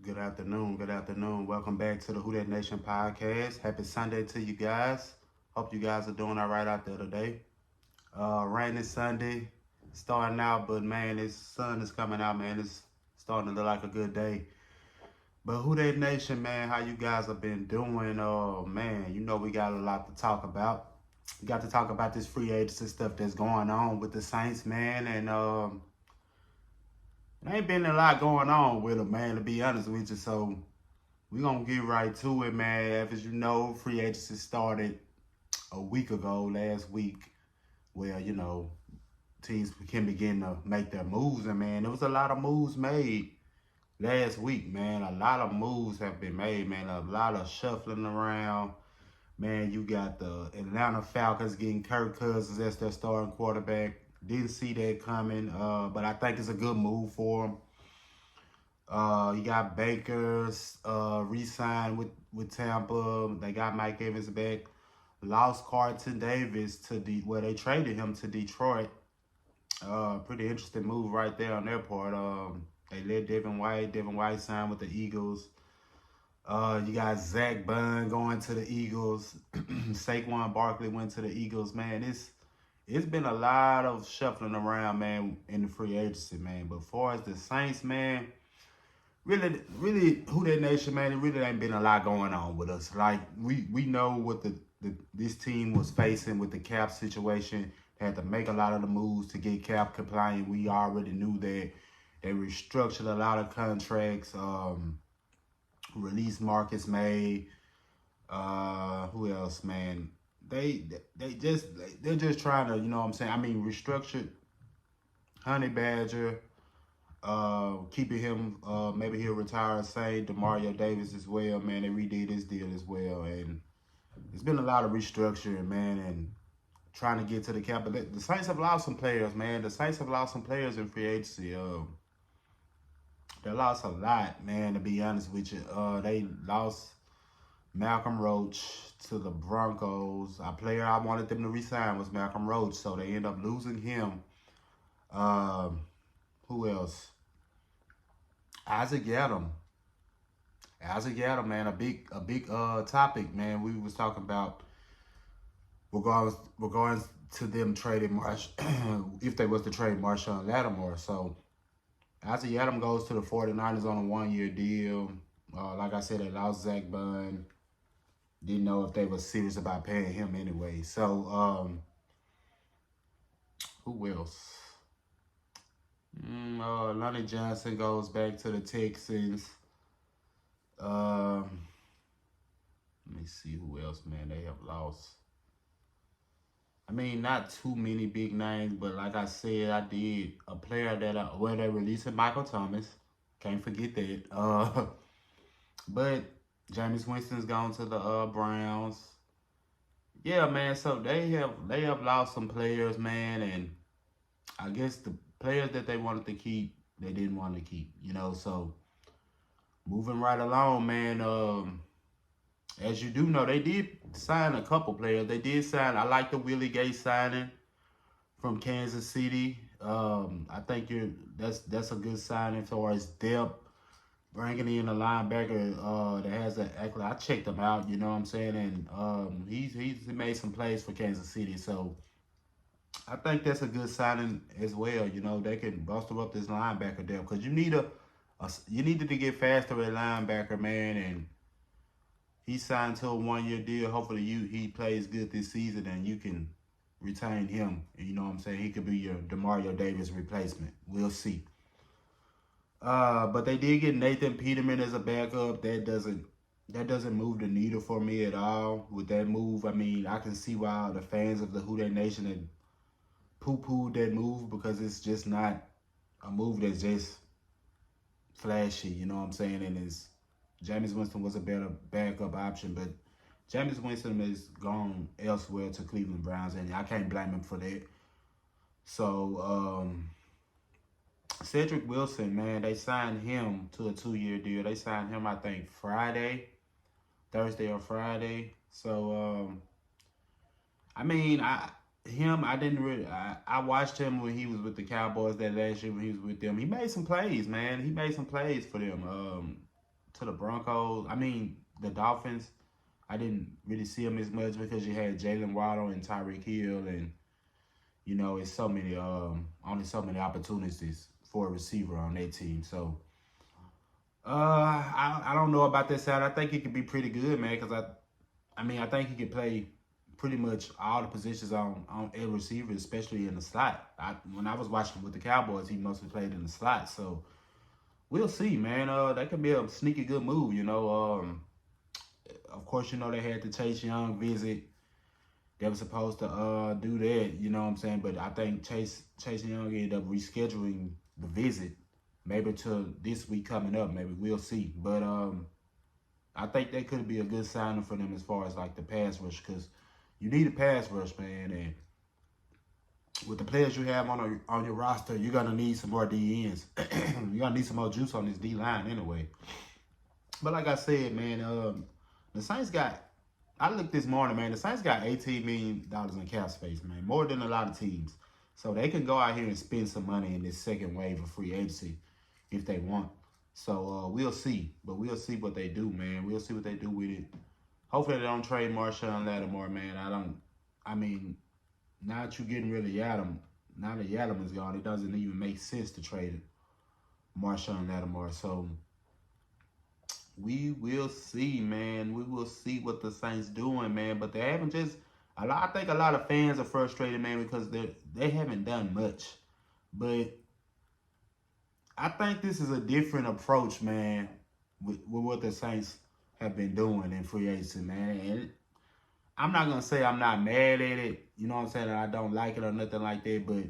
Good afternoon. Good afternoon. Welcome back to the Who That Nation podcast. Happy Sunday to you guys. Hope you guys are doing all right out there today. Rainy Sunday, starting out, but man, this sun is coming out, man. It's starting to look like a good day. But Who That Nation, man, how you guys have been doing? Oh man, you know we got a lot to talk about. We got to talk about this free agency stuff that's going on with the Saints, man, and there ain't been a lot going on with them, man, to be honest with you. So we gonna get right to it, man. As you know, free agency started a week ago, last week, where teams can begin to make their moves, and man, there was a lot of moves made last week, man. A lot of moves have been made, man. A lot of shuffling around, man. You got the Atlanta Falcons getting Kirk Cousins as their starting quarterback. Didn't see that coming, but I think it's a good move for them. You got Baker's re-signed with Tampa. They got Mike Evans back. Lost Carlton Davis to where they traded him to Detroit. Pretty interesting move right there on their part. They let Devin White. Devin White signed with the Eagles. You got Zach Bunn going to the Eagles. Saquon Barkley went to the Eagles. Man, it's been a lot of shuffling around, man, in the free agency, man. But as far as the Saints, man, really, Who That Nation, man, it really ain't been a lot going on with us. Like, we know what this team was facing with the cap situation. They had to make a lot of the moves to get cap compliant. We already knew that. They restructured a lot of contracts. Release Marcus May. Who else, man? They're just trying to, you know what I'm saying? I mean, restructured Honey Badger. Keeping him, maybe he'll retire. Say Demario Davis as well, man. They redid his deal as well, and it's been a lot of restructuring, man, and trying to get to the cap. But the Saints have lost some players, man. The Saints have lost some players in free agency. They lost a lot, man. To be honest with you, they lost Malcolm Roach to the Broncos. A player I wanted them to resign was Malcolm Roach, so they end up losing him. Who else? Isaac Yadam. Isaac Yadam, man, a big topic, man. We was talking about regarding to them trading Marsh if they was to trade Marshawn Lattimore. So Isaac Yadam goes to the 49ers on a 1-year deal. Like I said, they lost Zach Bunn. Didn't know if they were serious about paying him anyway. So who else? Lonnie Johnson goes back to the Texans. Let me see who else, man, they have lost. I mean, not too many big names, but like I said, I did a player that where they released Michael Thomas. Can't forget that. But Jameis Winston's gone to the Browns. Yeah, man. So they have lost some players, man, and I guess the players that they wanted to keep, they didn't want to keep, so moving right along, man. As you do know, they did sign a couple players. They did sign, I like the Willie Gay signing from Kansas City. I think that's a good signing as far as depth. Bringing in a linebacker that has an accolade. I checked him out, you know what I'm saying? And he's made some plays for Kansas City, so I think that's a good signing as well. They can bolster up this linebacker depth because you needed to get faster at linebacker, man. And he signed to a 1-year deal. Hopefully, he plays good this season, and you can retain him. And you know what I'm saying? He could be your Demario Davis replacement. We'll see. But they did get Nathan Peterman as a backup. That doesn't move the needle for me at all. With that move, I mean, I can see why the fans of the Who That Nation had poo-pooed that move because it's just not a move that's just flashy, you know what I'm saying? And Jameis Winston was a better backup option, but Jameis Winston has gone elsewhere to Cleveland Browns, and I can't blame him for that. So, Cedric Wilson, man, they signed him to a 2-year deal. They signed him, I think, Thursday or Friday. So, I mean, I watched him when he was with the Cowboys that last year when he was with them. He made some plays, man. He made some plays for them. to the Broncos. I mean, the Dolphins. I didn't really see them as much because you had Jalen Waddle and Tyreek Hill, and it's so many only so many opportunities for a receiver on their team. So I don't know about that side. I think he could be pretty good, man, because I think he could play pretty much all the positions on a receiver, especially in the slot. When I was watching with the Cowboys, he mostly played in the slot. So we'll see, man. That could be a sneaky good move, Of course, they had the Chase Young visit. They were supposed to do that, you know what I'm saying? But I think Chase Young ended up rescheduling the visit, maybe to this week coming up. Maybe we'll see. But I think that could be a good signing for them as far as like the pass rush, because you need a pass rush, man. And with the players you have on your roster, you're gonna need some more DNs. You're gonna need some more juice on this D line anyway. But like I said, man, the Saints got. I looked this morning, man. The Saints got $18 million in cap space, man, more than a lot of teams. So they can go out here and spend some money in this second wave of free agency if they want. So we'll see. But we'll see what they do, man. We'll see what they do with it. Hopefully they don't trade Marshawn Lattimore, man. Now that you're getting rid of Yadam, now that Yadam is gone, it doesn't even make sense to trade Marshawn Lattimore. So we will see, man. We will see what the Saints doing, man. But they haven't just. I think a lot of fans are frustrated, man, because they haven't done much. But I think this is a different approach, man, with what the Saints have been doing in free agency, man. And I'm not gonna say I'm not mad at it. You know what I'm saying? I don't like it or nothing like that, but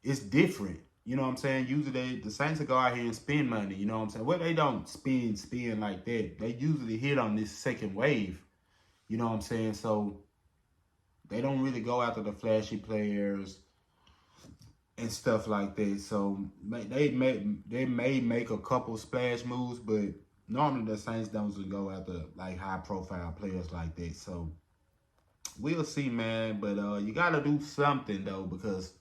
it's different. You know what I'm saying? Usually the Saints will go out here and spend money. You know what I'm saying? Well, they don't spend like that. They usually hit on this second wave. You know what I'm saying? So they don't really go after the flashy players and stuff like that. So they may make a couple splash moves, but normally the Saints don't go after like high profile players like that. So we'll see, man. But you gotta do something though, because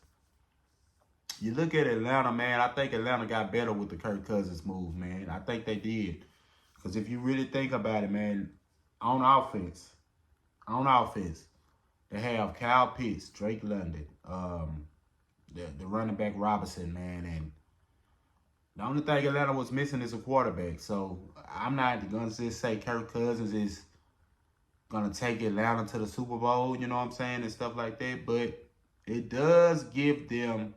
you look at Atlanta, man. I think Atlanta got better with the Kirk Cousins move, man. I think they did. Because if you really think about it, man, on offense, they have Kyle Pitts, Drake London, the running back Robinson, man. And the only thing Atlanta was missing is a quarterback. So I'm not going to just say Kirk Cousins is going to take Atlanta to the Super Bowl, you know what I'm saying, and stuff like that. But it does give them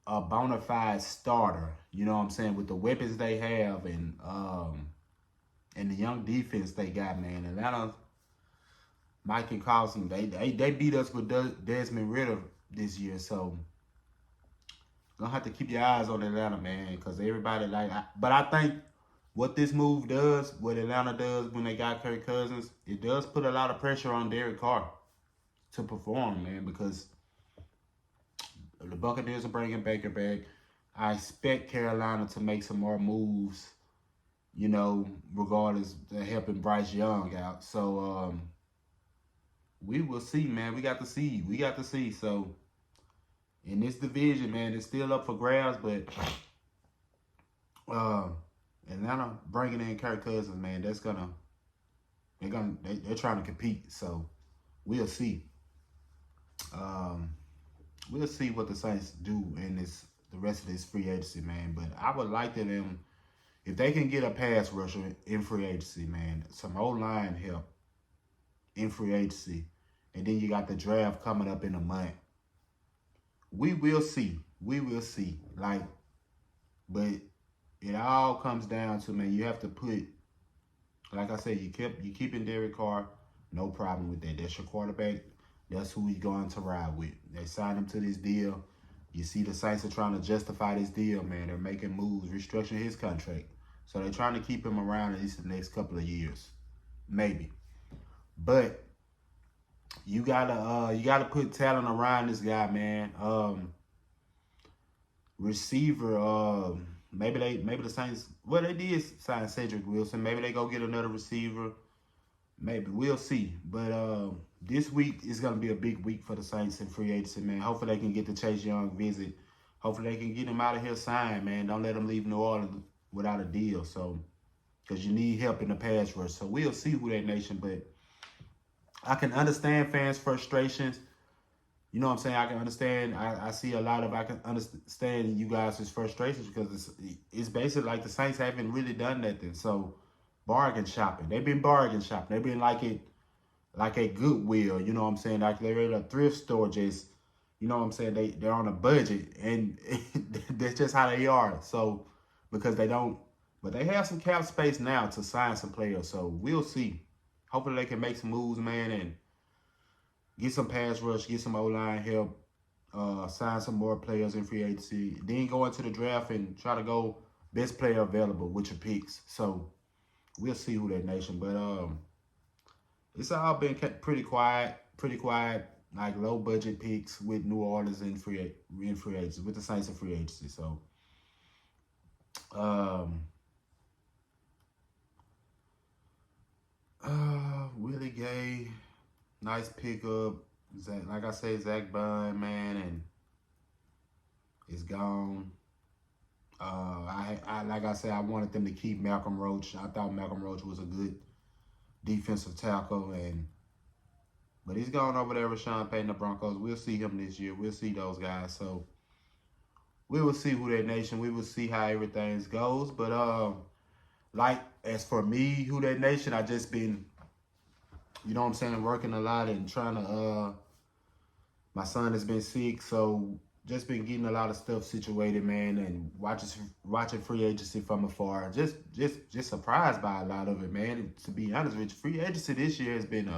a bona fide starter, you know what I'm saying, with the weapons they have and the young defense they got, man. Atlanta, Mike and Carlson, they beat us with Desmond Ridder this year, so gonna have to keep your eyes on Atlanta, man, because everybody but I think what this move does, what Atlanta does when they got Kirk Cousins, it does put a lot of pressure on Derek Carr to perform, man, because the Buccaneers are bringing Baker back. I expect Carolina to make some more moves, regardless of helping Bryce Young out. So we will see, man. We got to see. So in this division, man, it's still up for grabs, but Atlanta bringing in Kirk Cousins, man, they're trying to compete. So we'll see. We'll see what the Saints do in the rest of this free agency, man. But I would like them, if they can get a pass rusher in free agency, man, some O-line help in free agency, and then you got the draft coming up in a month. We will see. But it all comes down to, man, you have to put, like I said, you keeping Derek Carr, no problem with that. That's your quarterback. That's who he's going to ride with. They signed him to this deal. You see the Saints are trying to justify this deal, man. They're making moves, restructuring his contract. So they're trying to keep him around at least the next couple of years. Maybe. But you gotta put talent around this guy, man. Receiver, maybe the Saints, well, they did sign Cedric Wilson. Maybe they go get another receiver. Maybe. We'll see. But this week is going to be a big week for the Saints in free agency, man. Hopefully they can get the Chase Young visit. Hopefully they can get him out of here signed, man. Don't let him leave New Orleans without a deal. So, because you need help in the pass rush. So we'll see Who That Nation. But I can understand fans' frustrations. You know what I'm saying? I can understand. I see a lot of. I can understand you guys' frustrations because it's basically like the Saints haven't really done nothing. So bargain shopping. They've been bargain shopping. They've been like a Goodwill. You know what I'm saying? Like they're at a thrift store. Just you know what I'm saying? They're on a budget, and that's just how they are. So because they don't, but they have some cap space now to sign some players. So we'll see. Hopefully they can make some moves, man, and get some pass rush, get some O-line help, sign some more players in free agency. Then go into the draft and try to go best player available with your picks. So we'll see Who That Nation. But it's all been kept pretty quiet, like low budget picks with New Orleans in free agency, with the Saints in free agency. So Willie Gay. Nice pickup. Like I say, Zach Bond, man, and it's gone. Like I said, I wanted them to keep Malcolm Roach. I thought Malcolm Roach was a good defensive tackle, but he's gone over there with Sean Payton, the Broncos. We'll see him this year. We'll see those guys. So we will see Who That Nation. We will see how everything goes. But like as for me, Who That Nation, I just been, you know what I'm saying, working a lot and trying to, my son has been sick, so just been getting a lot of stuff situated, man, and watching free agency from afar. Just surprised by a lot of it, man. And to be honest with you, free agency this year has been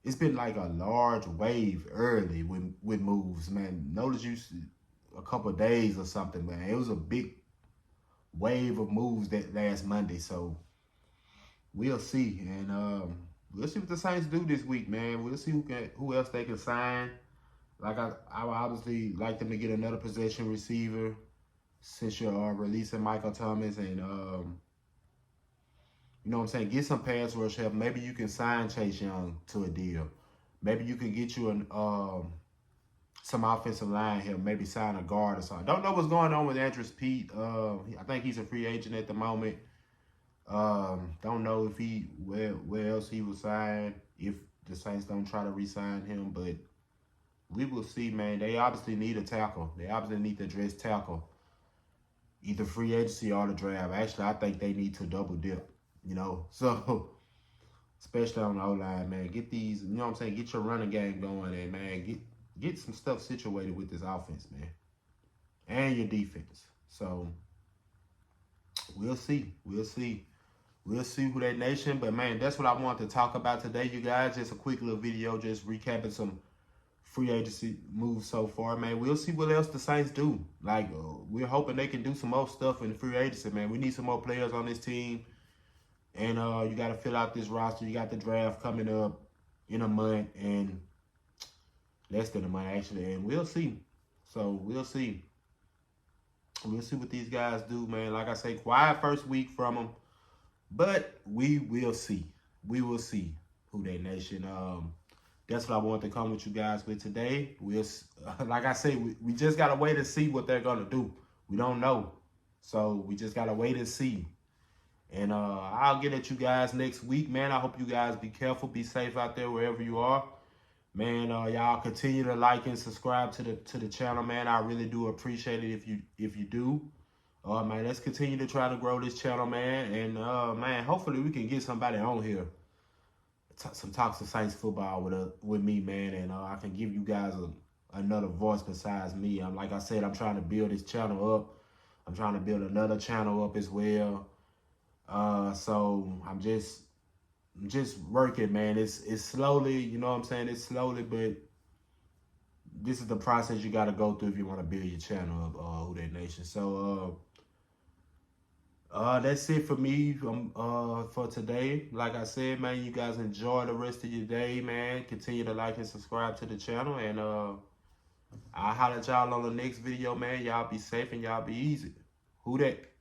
it's been like a large wave early with moves, man. Notice you a couple of days or something, man. It was a big wave of moves that last Monday, so we'll see. And we'll see what the Saints do this week, man. We'll see who else they can sign. Like I would obviously like them to get another possession receiver since you're releasing Michael Thomas, and you know what I'm saying, get some pass rush help. Maybe you can sign Chase Young to a deal. Maybe you can get you some offensive line help. Maybe sign a guard or something. Don't know what's going on with Andrus Peat. I think he's a free agent at the moment. Don't know if where else he will sign if the Saints don't try to re-sign him, but we will see, man. They obviously need a tackle. They obviously need to address tackle, either free agency or the draft. Actually, I think they need to double dip, you know. So, especially on the O-line, man. Get these, you know what I'm saying, get your running game going, and, man, get some stuff situated with this offense, man, and your defense. So, we'll see. We'll see Who That Nation. But, man, that's what I wanted to talk about today, you guys. Just a quick little video, just recapping some free agency moves so far, man. We'll see what else the Saints do. Like, we're hoping they can do some more stuff in the free agency, man. We need some more players on this team. And you got to fill out this roster. You got the draft coming up in a month, and less than a month, actually. And we'll see. So, we'll see. We'll see what these guys do, man. Like I say, quiet first week from them. But we will see. We will see Who That Nation. That's what I want to come with you guys with today. We'll, like I say, we just got to wait and see what they're going to do. We don't know. So we just got to wait and see. And I'll get at you guys next week, man. I hope you guys be careful, be safe out there wherever you are. Man, y'all continue to like and subscribe to the channel, man. I really do appreciate it if you do. Man, let's continue to try to grow this channel, man. And, man, hopefully we can get somebody on here. Some talks of Saints football with me, man, and I can give you guys another voice besides me. Like I said, I'm trying to build this channel up. I'm trying to build another channel up as well. So I'm just working, man. It's slowly, you know what I'm saying? It's slowly, but this is the process you got to go through if you want to build your channel up, Who That Nation. So that's it for me for today. Like I said, man, you guys enjoy the rest of your day, man. Continue to like and subscribe to the channel. And I'll holler at y'all on the next video, man. Y'all be safe and y'all be easy. Who that?